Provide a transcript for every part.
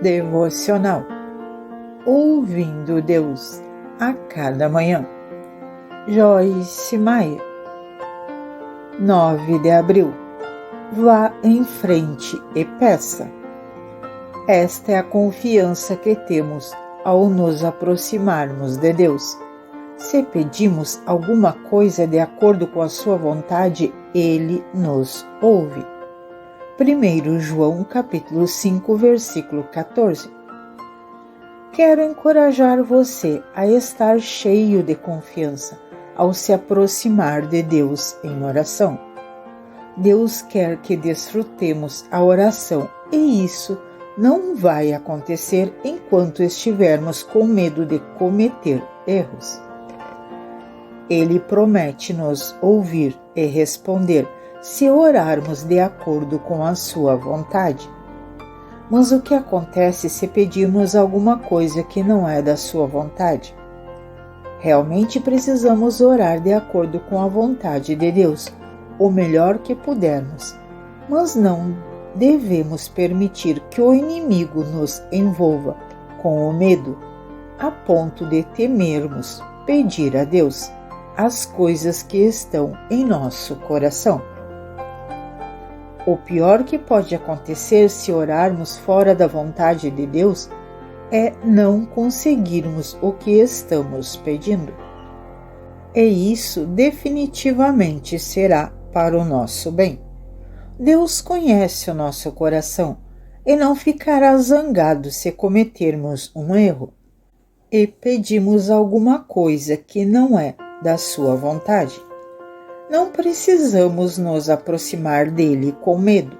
Devocional Ouvindo Deus a cada manhã. Joyce Meyer. 9 de abril. Vá em frente e peça. Esta é a confiança que temos ao nos aproximarmos de Deus. Se pedimos alguma coisa de acordo com a sua vontade, Ele nos ouve. 1 João capítulo 5, versículo 14. Quero encorajar você a estar cheio de confiança ao se aproximar de Deus em oração. Deus quer que desfrutemos a oração e isso não vai acontecer enquanto estivermos com medo de cometer erros. Ele promete nos ouvir e responder se orarmos de acordo com a sua vontade. Mas o que acontece se pedirmos alguma coisa que não é da sua vontade? Realmente precisamos orar de acordo com a vontade de Deus, o melhor que pudermos, mas não devemos permitir que o inimigo nos envolva com o medo, a ponto de temermos pedir a Deus as coisas que estão em nosso coração. O pior que pode acontecer se orarmos fora da vontade de Deus é não conseguirmos o que estamos pedindo. E isso definitivamente será para o nosso bem. Deus conhece o nosso coração e não ficará zangado se cometermos um erro e pedimos alguma coisa que não é da sua vontade. Não precisamos nos aproximar dele com medo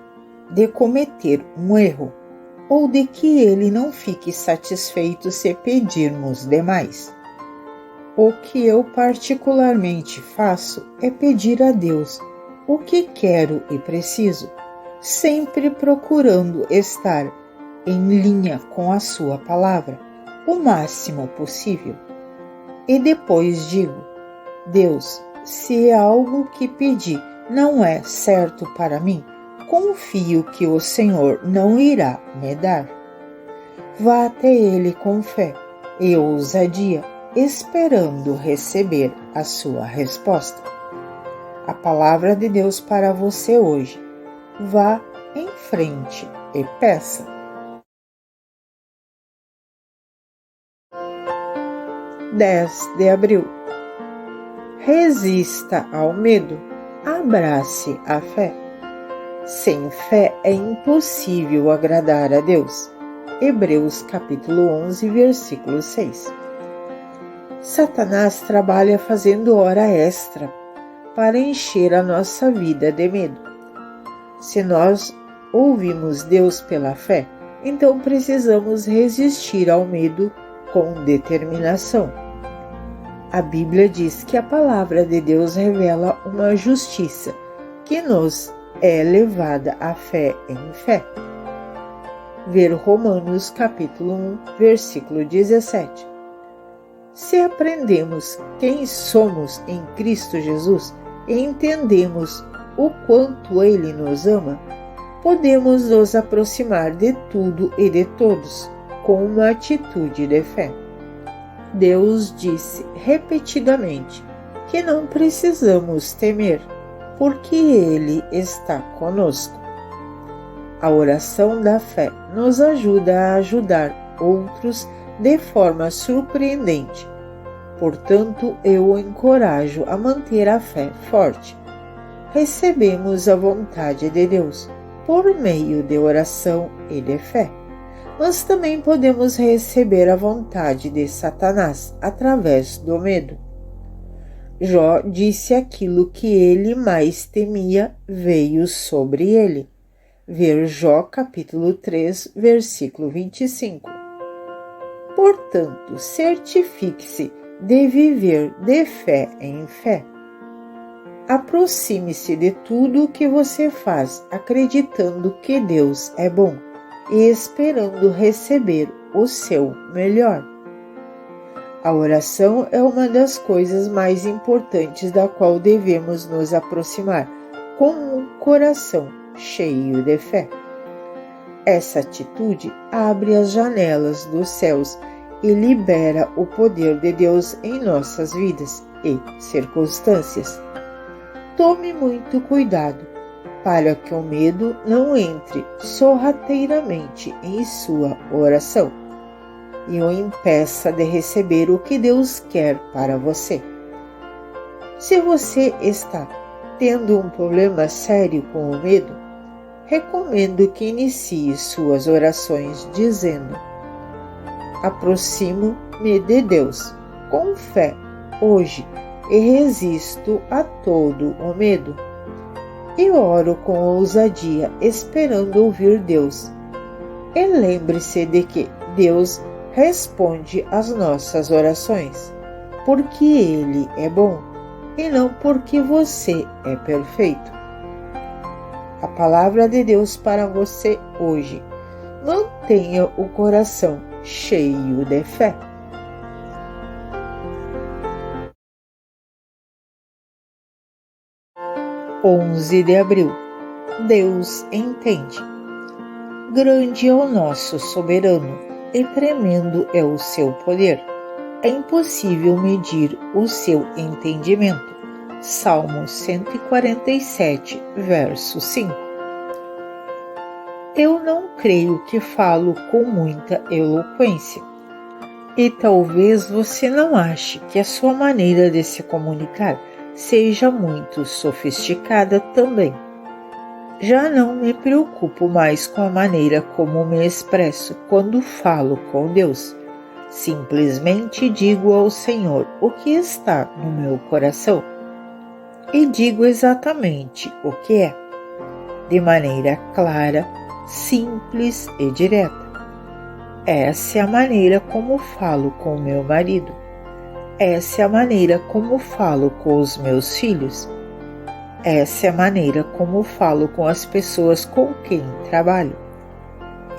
de cometer um erro ou de que ele não fique satisfeito se pedirmos demais. O que eu particularmente faço é pedir a Deus o que quero e preciso, sempre procurando estar em linha com a sua palavra o máximo possível. E depois digo: Deus, se é algo que pedi não é certo para mim, confio que o Senhor não irá me dar. Vá até Ele com fé e ousadia, esperando receber a sua resposta. A palavra de Deus para você hoje. Vá em frente e peça. 10 de abril. Resista ao medo, abrace a fé. Sem fé é impossível agradar a Deus. Hebreus capítulo 11, versículo 6. Satanás trabalha fazendo hora extra para encher a nossa vida de medo. Se nós ouvimos Deus pela fé, então precisamos resistir ao medo com determinação. A Bíblia diz que a palavra de Deus revela uma justiça que nos é levada à fé em fé. Ver Romanos capítulo 1, versículo 17. Se aprendemos quem somos em Cristo Jesus e entendemos o quanto Ele nos ama, podemos nos aproximar de tudo e de todos com uma atitude de fé. Deus disse repetidamente que não precisamos temer, porque Ele está conosco. A oração da fé nos ajuda a ajudar outros de forma surpreendente. Portanto, eu o encorajo a manter a fé forte. Recebemos a vontade de Deus por meio de oração e de fé. Mas também podemos receber a vontade de Satanás através do medo. Jó disse aquilo que ele mais temia veio sobre ele. Ver Jó capítulo 3, versículo 25. Portanto, certifique-se de viver de fé em fé. Aproxime-se de tudo o que você faz acreditando que Deus é bom e esperando receber o seu melhor. A oração é uma das coisas mais importantes da qual devemos nos aproximar com um coração cheio de fé. Essa atitude abre as janelas dos céus e libera o poder de Deus em nossas vidas e circunstâncias. Tome muito cuidado para que o medo não entre sorrateiramente em sua oração e o impeça de receber o que Deus quer para você. Se você está tendo um problema sério com o medo, recomendo que inicie suas orações dizendo: aproximo-me de Deus com fé hoje e resisto a todo o medo. E oro com ousadia, esperando ouvir Deus. E lembre-se de que Deus responde às nossas orações, porque Ele é bom e não porque você é perfeito. A palavra de Deus para você hoje: mantenha o coração cheio de fé. 11 de abril. Deus entende. Grande é o nosso soberano e tremendo é o seu poder. É impossível medir o seu entendimento. Salmo 147, verso 5. Eu não creio que falo com muita eloquência. E talvez você não ache que a sua maneira de se comunicar seja muito sofisticada também. Já não me preocupo mais com a maneira como me expresso quando falo com Deus. Simplesmente digo ao Senhor o que está no meu coração. E digo exatamente o que é, de maneira clara, simples e direta. Essa é a maneira como falo com meu marido. Essa é a maneira como falo com os meus filhos. Essa é a maneira como falo com as pessoas com quem trabalho.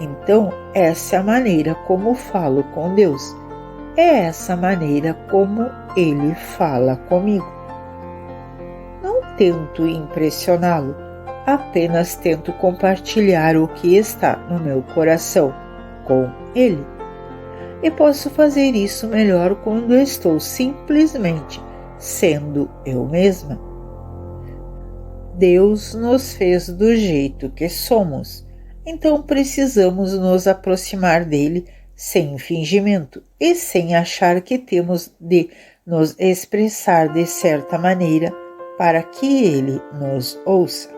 Então, essa é a maneira como falo com Deus. É essa maneira como Ele fala comigo. Não tento impressioná-lo, apenas tento compartilhar o que está no meu coração com Ele. E posso fazer isso melhor quando estou simplesmente sendo eu mesma. Deus nos fez do jeito que somos, então precisamos nos aproximar dele sem fingimento e sem achar que temos de nos expressar de certa maneira para que ele nos ouça.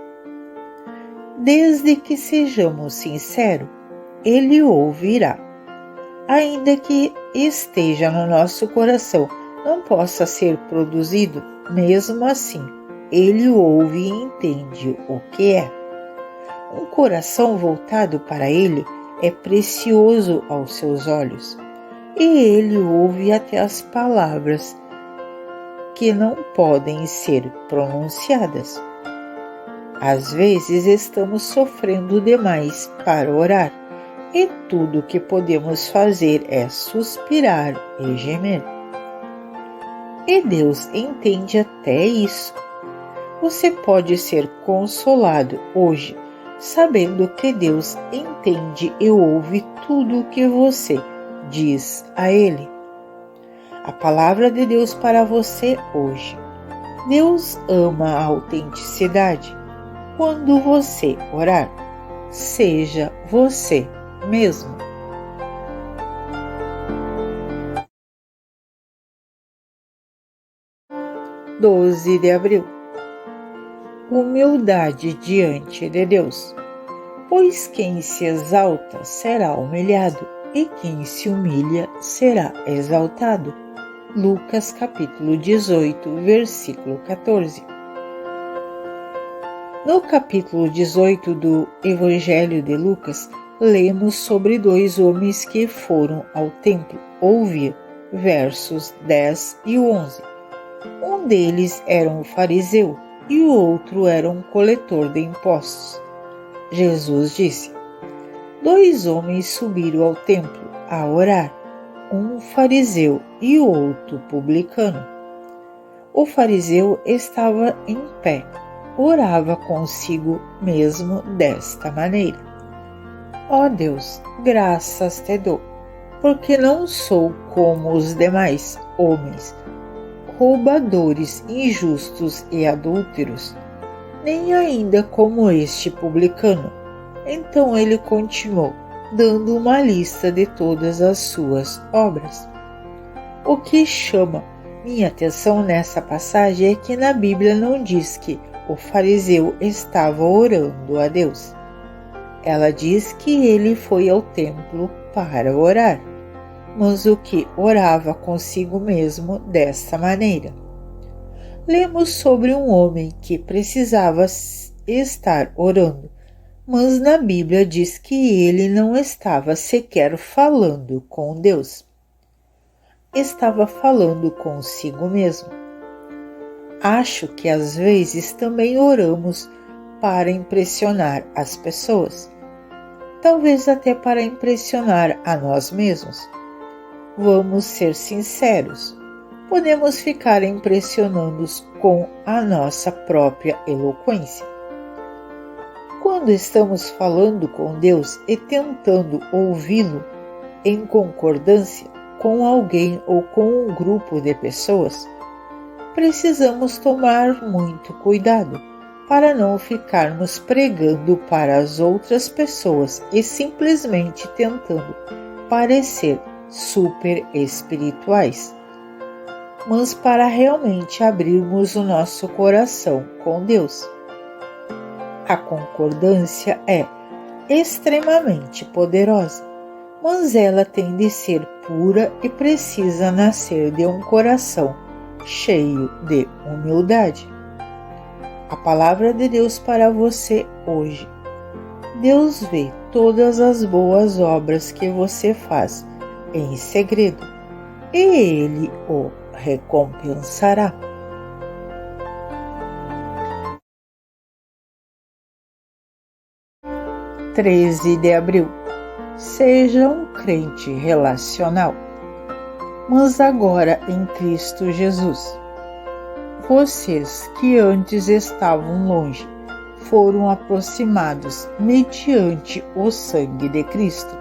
Desde que sejamos sinceros, ele ouvirá. Ainda que esteja no nosso coração, não possa ser produzido, mesmo assim, ele ouve e entende o que é. Um coração voltado para ele é precioso aos seus olhos, e ele ouve até as palavras que não podem ser pronunciadas. Às vezes estamos sofrendo demais para orar, e tudo o que podemos fazer é suspirar e gemer. E Deus entende até isso. Você pode ser consolado hoje, sabendo que Deus entende e ouve tudo o que você diz a Ele. A palavra de Deus para você hoje: Deus ama a autenticidade. Quando você orar, seja você mesmo. 12 de abril. Humildade diante de Deus. Pois quem se exalta será humilhado, e quem se humilha será exaltado. Lucas capítulo 18, versículo 14. No capítulo 18 do Evangelho de Lucas, lemos sobre 2 homens que foram ao templo ouvir, versos 10 e 11. Um deles era um fariseu e o outro era um coletor de impostos. Jesus disse: 2 homens subiram ao templo a orar, um fariseu e o outro publicano. O fariseu estava em pé, orava consigo mesmo desta maneira: Ó Deus, graças te dou, porque não sou como os demais homens, roubadores, injustos e adúlteros, nem ainda como este publicano. Então ele continuou, dando uma lista de todas as suas obras. O que chama minha atenção nessa passagem é que na Bíblia não diz que o fariseu estava orando a Deus. Ela diz que ele foi ao templo para orar, mas o que orava consigo mesmo desta maneira. Lemos sobre um homem que precisava estar orando, mas na Bíblia diz que ele não estava sequer falando com Deus. Estava falando consigo mesmo. Acho que às vezes também oramos para impressionar as pessoas, talvez até para impressionar a nós mesmos. Vamos ser sinceros, podemos ficar impressionados com a nossa própria eloquência. Quando estamos falando com Deus e tentando ouvi-lo em concordância com alguém ou com um grupo de pessoas, precisamos tomar muito cuidado para não ficarmos pregando para as outras pessoas e simplesmente tentando parecer super espirituais, mas para realmente abrirmos o nosso coração com Deus. A concordância é extremamente poderosa, mas ela tem de ser pura e precisa nascer de um coração cheio de humildade. A palavra de Deus para você hoje. Deus vê todas as boas obras que você faz em segredo e Ele o recompensará. 13 de abril. Seja um crente relacional, mas agora em Cristo Jesus. Vocês que antes estavam longe foram aproximados mediante o sangue de Cristo.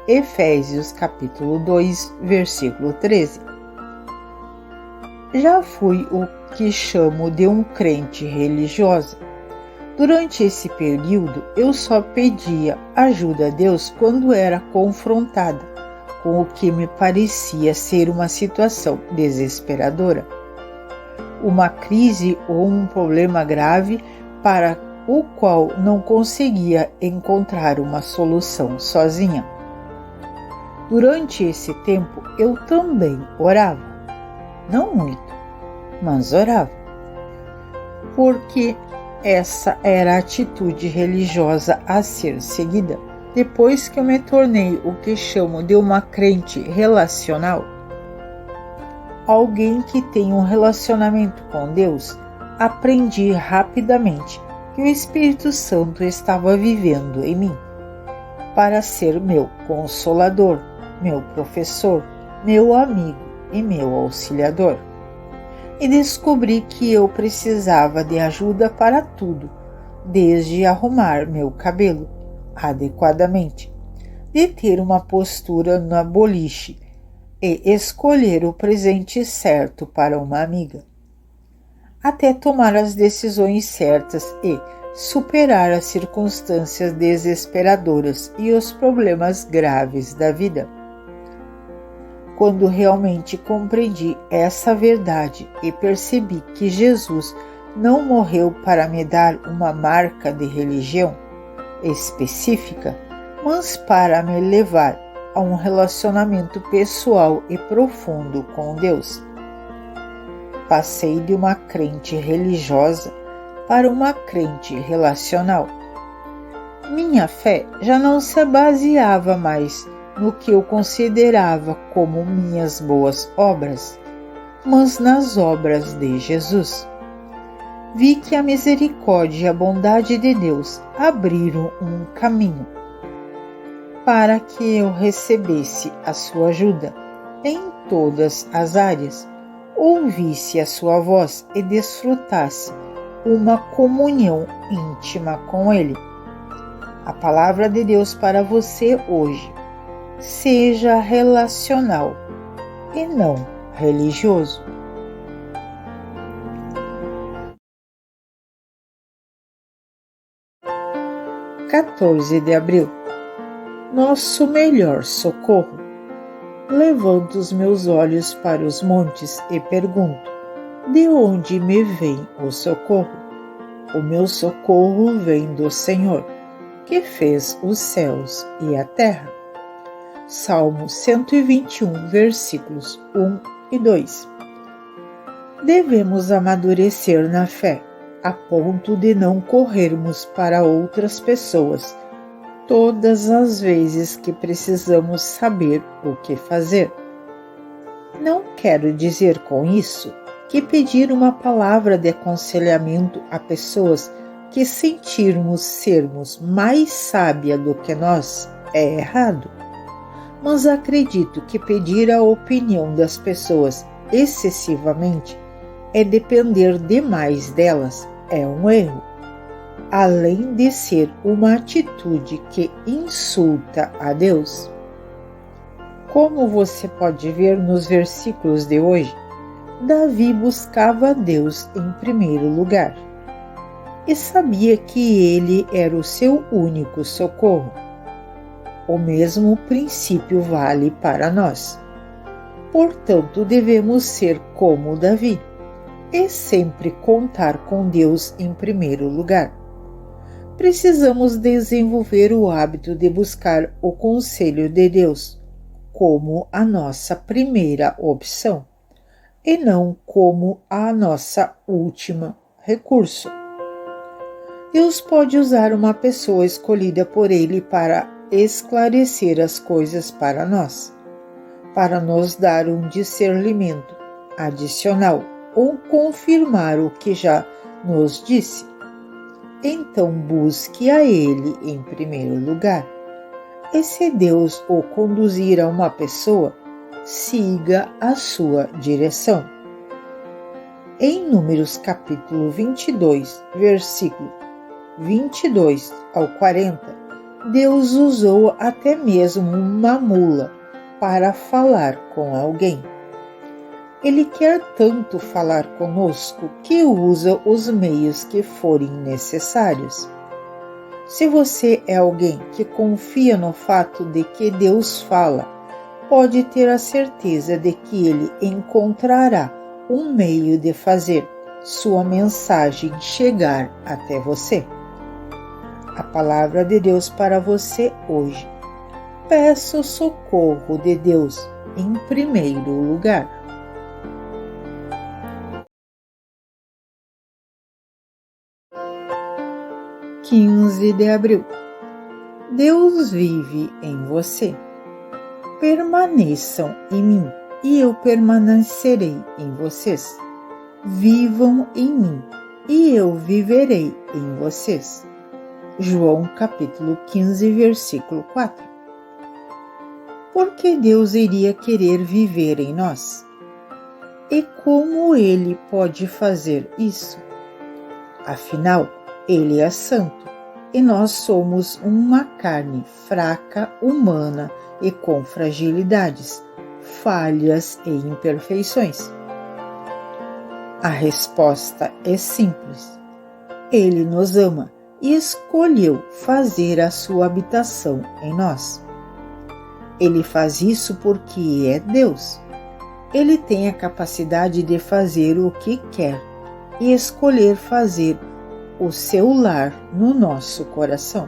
Efésios capítulo 2, versículo 13. Já fui o que chamo de um crente religiosa. Durante esse período, eu só pedia ajuda a Deus quando era confrontada com o que me parecia ser uma situação desesperadora, uma crise ou um problema grave para o qual não conseguia encontrar uma solução sozinha. Durante esse tempo, eu também orava. Não muito, mas orava. Porque essa era a atitude religiosa a ser seguida. Depois que eu me tornei o que chamo de uma crente relacional, alguém que tem um relacionamento com Deus, aprendi rapidamente que o Espírito Santo estava vivendo em mim para ser meu consolador, meu professor, meu amigo e meu auxiliador. E descobri que eu precisava de ajuda para tudo, desde arrumar meu cabelo adequadamente, de ter uma postura na boliche e escolher o presente certo para uma amiga, até tomar as decisões certas e superar as circunstâncias desesperadoras e os problemas graves da vida. Quando realmente compreendi essa verdade e percebi que Jesus não morreu para me dar uma marca de religião específica, mas para me levar a um relacionamento pessoal e profundo com Deus. Passei de uma crente religiosa para uma crente relacional. Minha fé já não se baseava mais no que eu considerava como minhas boas obras, mas nas obras de Jesus. Vi que a misericórdia e a bondade de Deus abriram um caminho para que eu recebesse a sua ajuda em todas as áreas, ouvisse a sua voz e desfrutasse uma comunhão íntima com Ele. A palavra de Deus para você hoje: seja relacional e não religioso. – 14 de abril. Nosso melhor socorro. Levanto os meus olhos para os montes e pergunto: de onde me vem o socorro? O meu socorro vem do Senhor, que fez os céus e a terra. Salmo 121, versículos 1 e 2. Devemos amadurecer na fé, a ponto de não corrermos para outras pessoas todas as vezes que precisamos saber o que fazer. Não quero dizer com isso que pedir uma palavra de aconselhamento a pessoas que sentirmos sermos mais sábia do que nós é errado. Mas acredito que pedir a opinião das pessoas excessivamente é depender demais delas é um erro, além de ser uma atitude que insulta a Deus. Como você pode ver nos versículos de hoje, Davi buscava a Deus em primeiro lugar e sabia que ele era o seu único socorro. O mesmo princípio vale para nós. Portanto, devemos ser como Davi e sempre contar com Deus em primeiro lugar. Precisamos desenvolver o hábito de buscar o conselho de Deus como a nossa primeira opção e não como a nossa última recurso. Deus pode usar uma pessoa escolhida por Ele para esclarecer as coisas para nós, para nos dar um discernimento adicional ou confirmar o que já nos disse. Então busque a Ele em primeiro lugar. E se Deus o conduzir a uma pessoa, siga a sua direção. Em Números capítulo 22, versículo 22 ao 40, Deus usou até mesmo uma mula para falar com alguém. Ele quer tanto falar conosco que usa os meios que forem necessários. Se você é alguém que confia no fato de que Deus fala, pode ter a certeza de que Ele encontrará um meio de fazer sua mensagem chegar até você. A palavra de Deus para você hoje. Peça o socorro de Deus em primeiro lugar. – 15 de abril. Deus vive em você. Permaneçam em mim e eu permanecerei em vocês. Vivam em mim e eu viverei em vocês. João capítulo 15, versículo 4. Por que Deus iria querer viver em nós? E como Ele pode fazer isso? Afinal, Ele é santo e nós somos uma carne fraca, humana e com fragilidades, falhas e imperfeições. A resposta é simples. Ele nos ama e escolheu fazer a sua habitação em nós. Ele faz isso porque é Deus. Ele tem a capacidade de fazer o que quer e escolher fazer o seu lar no nosso coração.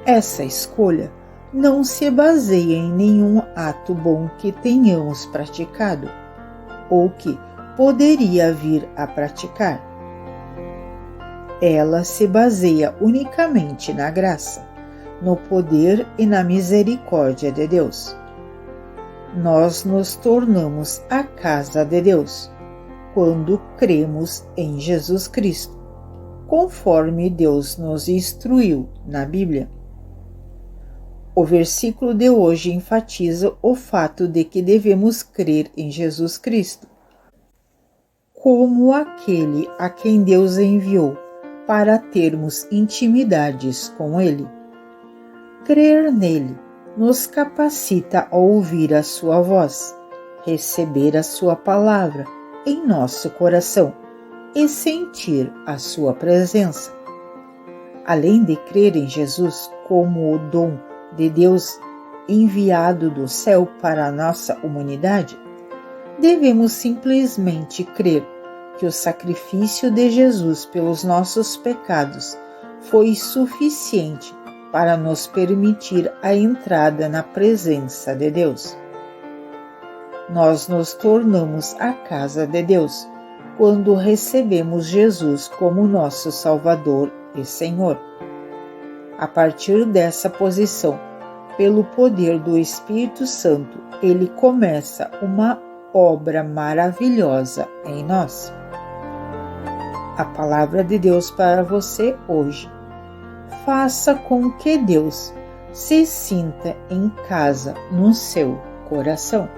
Essa escolha não se baseia em nenhum ato bom que tenhamos praticado ou que poderia vir a praticar. Ela se baseia unicamente na graça, no poder e na misericórdia de Deus. Nós nos tornamos a casa de Deus quando cremos em Jesus Cristo, conforme Deus nos instruiu na Bíblia. O versículo de hoje enfatiza o fato de que devemos crer em Jesus Cristo como aquele a quem Deus enviou para termos intimidades com Ele. Crer nele nos capacita a ouvir a sua voz, receber a sua palavra em nosso coração e sentir a sua presença. Além de crer em Jesus como o dom de Deus enviado do céu para a nossa humanidade, devemos simplesmente crer que o sacrifício de Jesus pelos nossos pecados foi suficiente para nos permitir a entrada na presença de Deus. Nós nos tornamos a casa de Deus quando recebemos Jesus como nosso Salvador e Senhor. A partir dessa posição, pelo poder do Espírito Santo, Ele começa uma obra maravilhosa em nós. A palavra de Deus para você hoje. Faça com que Deus se sinta em casa no seu coração.